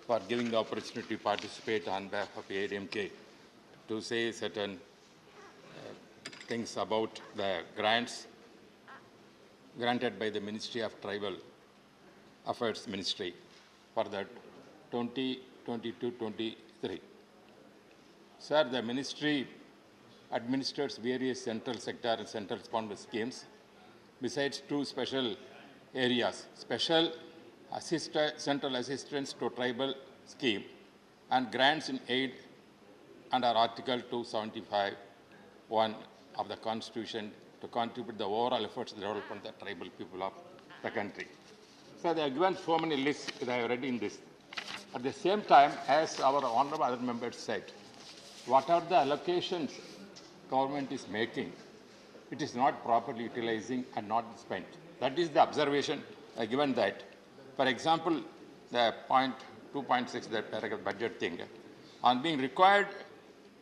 for giving the opportunity to participate on behalf of ADMK to say certain things about the grants granted by the Ministry of Tribal Affairs Ministry for the 2022-23. Sir, the ministry administers various central sector and central sponsored schemes besides two special areas, special central assistance to tribal scheme and grants in aid under Article 275(1) of the Constitution to contribute the overall efforts to development of the tribal people of the country. So they have given so many lists that I have read in this. At the same time, as our honorable other members said, what are the allocations government is making? It is not properly utilizing and not spent. That is the observation given that. For example, the point 2.6, that paragraph budget thing, on being required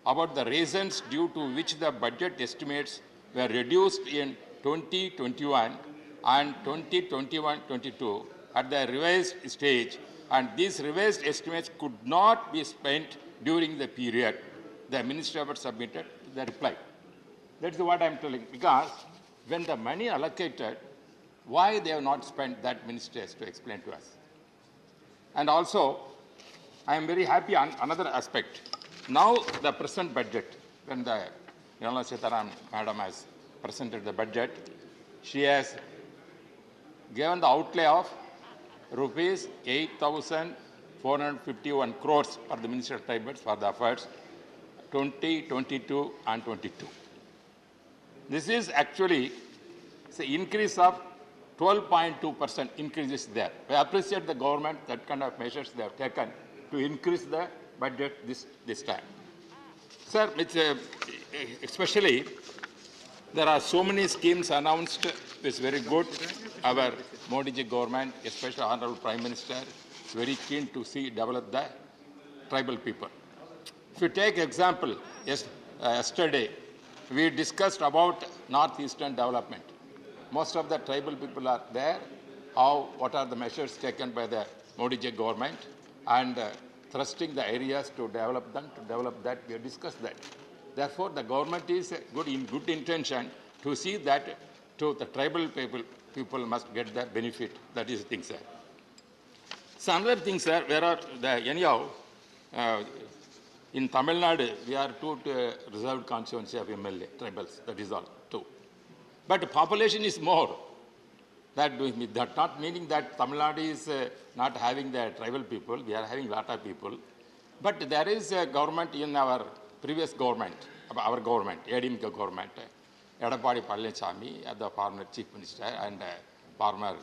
about the reasons due to which the budget estimates were reduced in 2021 and 2021-22 at the revised stage, and these revised estimates could not be spent during the period. The Ministry of It submitted the reply. That's what I'm telling, because when the money allocated, why they have not spent, that ministry has to explain to us. And also, I am very happy on another aspect. Now the present budget, when the Nirmala Sitharaman Madam has presented the budget, she has given the outlay of rupees 8,451 crores for the Ministry of Tribals for the efforts 2022 and 22. This is actually an increase of 12.2% increase is there. I appreciate the government that kind of measures they have taken to increase the budget this time. Sir, especially there are so many schemes announced. It's very good. Our Modi ji government, especially Honorable Prime Minister, is very keen to see develop the tribal people. If you take example, yesterday we discussed about northeastern development. Most of the tribal people are there. What are the measures taken by the Modi ji government, and thrusting the areas to develop them, to develop that, we have discussed that. Therefore, the government is good intention to see that to the tribal people must get the benefit. That is the thing, sir. So another thing, sir, where are the anyhow, in Tamil Nadu, we are two reserved constituency of MLA, tribals, that is all, two. But the population is more. That not meaning that Tamil Nadu is not having the tribal people, we are having a lot of people. But there is a government in our previous government, our government, ADMK government, Edapadi Palanichami, the former Chief Minister and former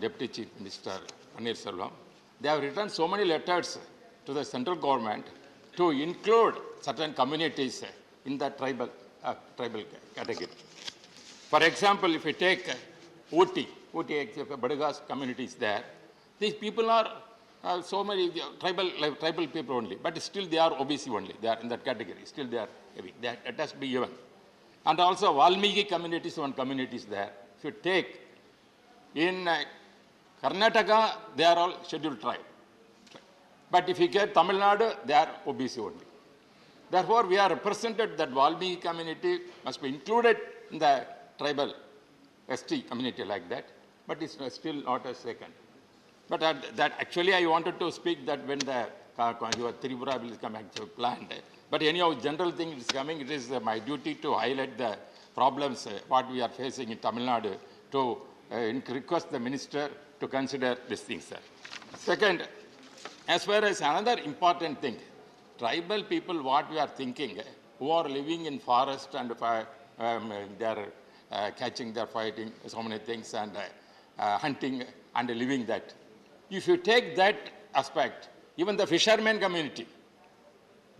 Deputy Chief Minister Paneer Selvam. They have written so many letters to the central government to include certain communities in the tribal category. For example, if you take Uti Badagas communities there, these people are so many tribal people only, but still they are OBC only. They are in that category. Still they are heavy. It has to be given. And also Valmiki communities, one community is there. If you take in Karnataka, they are all scheduled tribe. But if you get Tamil Nadu, they are OBC only. Therefore, we are represented that Valmiki community must be included in the tribal ST community like that, but it's still not a second. But that actually I wanted to speak that when the your Tripura bill is coming to planned. But anyhow, general thing is coming, it is my duty to highlight the problems what we are facing in Tamil Nadu to request the minister to consider these things, sir. Second, as far as another important thing, tribal people, what we are thinking, who are living in forest and they are catching, they are fighting, so many things, and hunting and living that. If you take that aspect, even the fishermen community,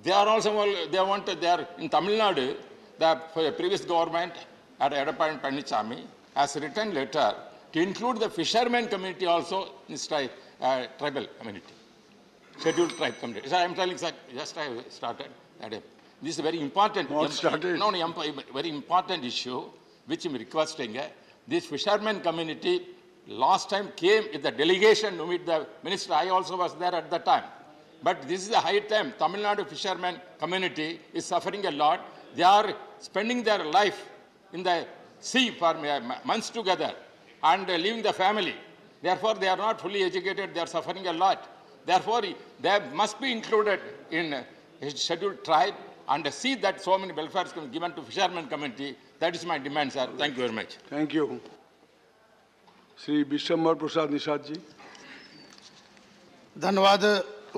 they are also, they are in Tamil Nadu, the previous government at Edapadi Palanichami has written letter to include the fishermen community also in this tribal community, scheduled tribe community. So I am telling, sir, just I started. This is a very important, very important issue which I am requesting. This fishermen community last time came with the delegation to meet the minister. I also was there at the time. But this is a high time. Tamil Nadu fishermen community is suffering a lot. They are spending their life in the sea for months together and leaving the family. Therefore, they are not fully educated. They are suffering a lot. Therefore, they must be included in a scheduled tribe and see that so many welfares given to fishermen community. That is my demand, sir. Thank you very much. Thank you. Sri Bishamar Prasad Nishad ji. धन्यवाद